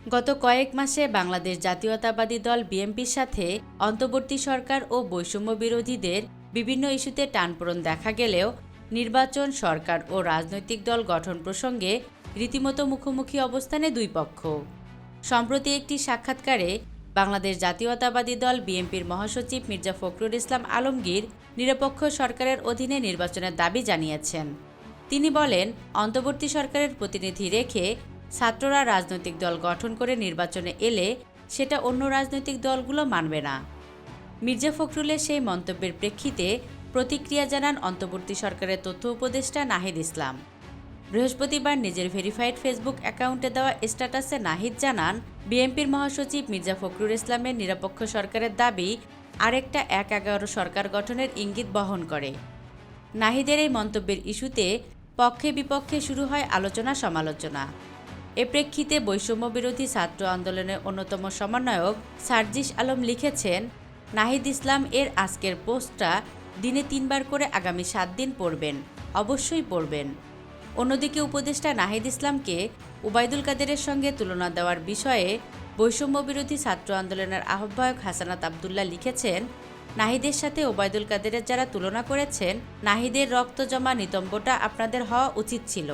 গত কয়েক মাসে বাংলাদেশ জাতীয়তাবাদী দল বিএনপির সাথে অন্তর্বর্তী সরকার ও বৈষম্য বিরোধীদের বিভিন্ন ইস্যুতে টানপোড়েন দেখা গেলেও নির্বাচন, সরকার ও রাজনৈতিক দল গঠন প্রসঙ্গে রীতিমতো মুখোমুখি অবস্থানে দুই পক্ষ। সম্প্রতি একটি সাক্ষাৎকারে বাংলাদেশ জাতীয়তাবাদী দল বিএনপির মহাসচিব মির্জা ফখরুল ইসলাম আলমগীর নিরপেক্ষ সরকারের অধীনে নির্বাচনের দাবি জানিয়েছেন। তিনি বলেন, অন্তর্বর্তী সরকারের প্রতিনিধি রেখে ছাত্ররা রাজনৈতিক দল গঠন করে নির্বাচনে এলে সেটা অন্য রাজনৈতিক দলগুলো মানবে না। মির্জা ফখরুলের সেই মন্তব্যের প্রেক্ষিতে প্রতিক্রিয়া জানান অন্তর্বর্তী সরকারের তথ্য উপদেষ্টা নাহিদ ইসলাম। বৃহস্পতিবার নিজের ভেরিফাইড ফেসবুক অ্যাকাউন্টে দেওয়া স্ট্যাটাসে নাহিদ জানান, বিএনপির মহাসচিব মির্জা ফখরুল ইসলামের নিরপেক্ষ সরকারের দাবি আরেকটা ১/১১ সরকার গঠনের ইঙ্গিত বহন করে। নাহিদের এই মন্তব্যের ইস্যুতে পক্ষে বিপক্ষে শুরু হয় আলোচনা সমালোচনা। এ প্রেক্ষিতে বৈষম্য বিরোধী ছাত্র আন্দোলনের অন্যতম সমন্বয়ক সার্জিস আলম লিখেছেন, নাহিদ ইসলাম এর আজকের পোস্টটা দিনে ৩ বার করে আগামী ৭ দিন পড়বেন, অবশ্যই পড়বেন। অন্যদিকে উপদেষ্টা নাহিদ ইসলামকে ওবায়দুল কাদেরের সঙ্গে তুলনা দেওয়ার বিষয়ে বৈষম্য বিরোধী ছাত্র আন্দোলনের আহ্বায়ক হাসানাত আবদুল্লাহ লিখেছেন, নাহিদের সাথে ওবায়দুল কাদেরের যারা তুলনা করেছেন, নাহিদের রক্ত জমা নিতম্বটা আপনাদের হওয়া উচিত ছিল।